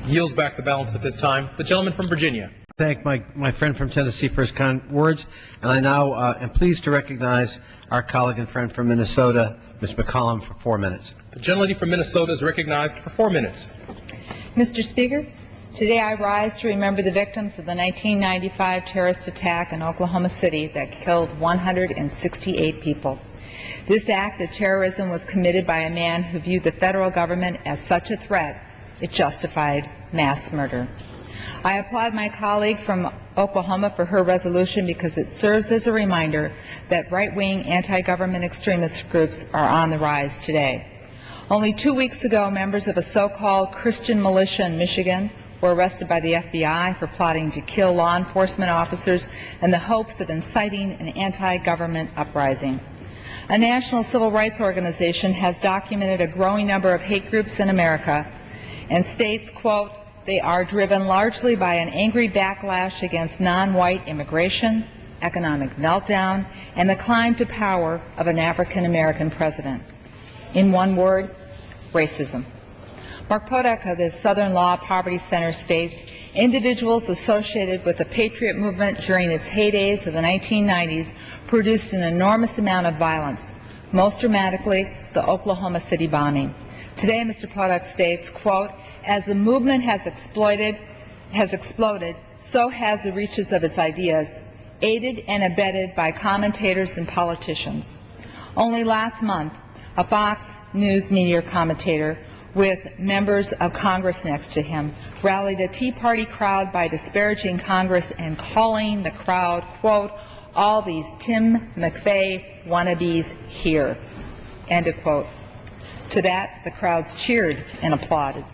Yields back the balance of his time. The gentleman from Virginia. Thank my friend from Tennessee for his kind words, and I now am pleased to recognize our colleague and friend from Minnesota, Ms. McCollum, for 4 minutes. The gentlelady from Minnesota is recognized for 4 minutes. Mr. Speaker, today I rise to remember the victims of the 1995 terrorist attack in Oklahoma City that killed 168 people. This act of terrorism was committed by a man who viewed the federal government as such a threat it justified mass murder. I applaud my colleague from Oklahoma for her resolution because it serves as a reminder that right-wing anti-government extremist groups are on the rise today. Only 2 weeks ago, members of a so-called Christian militia in Michigan were arrested by the FBI for plotting to kill law enforcement officers in the hopes of inciting an anti-government uprising. A national civil rights organization has documented a growing number of hate groups in America and states, quote, they are driven largely by an angry backlash against non-white immigration, economic meltdown, and the climb to power of an African-American president. In one word, racism. Mark Podak of the Southern Law Poverty Center states, individuals associated with the Patriot movement during its heydays of the 1990s produced an enormous amount of violence, most dramatically the Oklahoma City bombing. Today, Mr. Podak states, quote, as the movement has exploded, so has the reaches of its ideas, aided and abetted by commentators and politicians. Only last month, a Fox News media commentator with members of Congress next to him rallied a Tea Party crowd by disparaging Congress and calling the crowd, quote, all these Tim McVeigh wannabes here, end of quote. To that, the crowds cheered and applauded.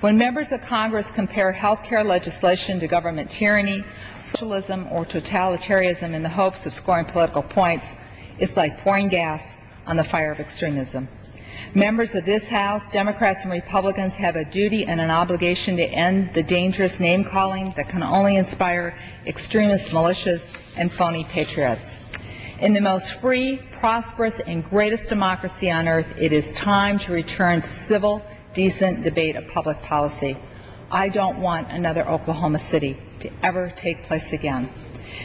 When members of Congress compare health care legislation to government tyranny, socialism, or totalitarianism in the hopes of scoring political points, it's like pouring gas on the fire of extremism. Members of this House, Democrats and Republicans, have a duty and an obligation to end the dangerous name-calling that can only inspire extremist militias and phony patriots. In the most free, prosperous, and greatest democracy on earth, it is time to return to civil, decent debate of public policy. I don't want another Oklahoma City to ever take place again.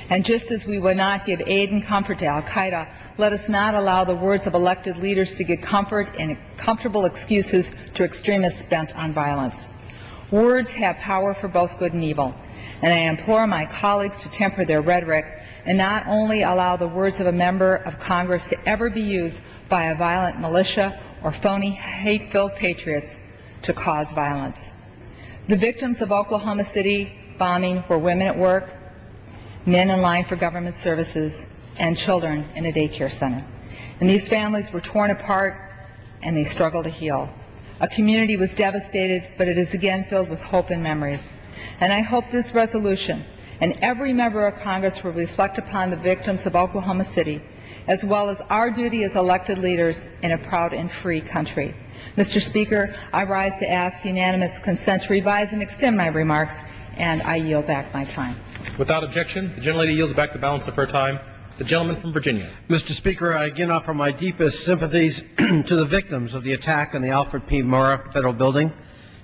And just as we would not give aid and comfort to al-Qaeda, let us not allow the words of elected leaders to give comfort and comfortable excuses to extremists bent on violence. Words have power for both good and evil, and I implore my colleagues to temper their rhetoric and not only allow the words of a member of Congress to ever be used by a violent militia or phony hate-filled patriots to cause violence. The victims of Oklahoma City bombing were women at work, men in line for government services, and children in a daycare center. And these families were torn apart and they struggled to heal. A community was devastated, but it is again filled with hope and memories. And I hope this resolution and every member of Congress will reflect upon the victims of Oklahoma City, as well as our duty as elected leaders in a proud and free country. Mr. Speaker, I rise to ask unanimous consent to revise and extend my remarks, and I yield back my time. Without objection, the gentlelady yields back the balance of her time. The gentleman from Virginia. Mr. Speaker, I again offer my deepest sympathies to the victims of the attack on the Alfred P. Murrah Federal Building,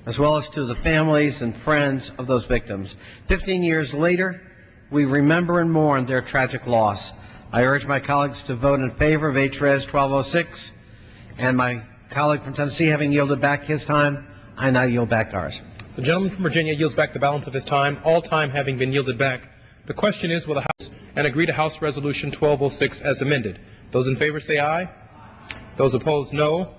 as well as to the families and friends of those victims. 15 years later, we remember and mourn their tragic loss. I urge my colleagues to vote in favor of H.Res. 1206, and my colleague from Tennessee, having yielded back his time, I now yield back ours. The gentleman from Virginia yields back the balance of his time, all time having been yielded back. The question is, will the House and agree to House Resolution 1206 as amended? Those in favor say aye. Those opposed, no.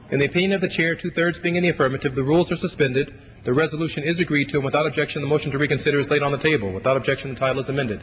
In the opinion of the Chair, 2/3 being in the affirmative, the rules are suspended. The resolution is agreed to, and without objection, the motion to reconsider is laid on the table. Without objection, the title is amended.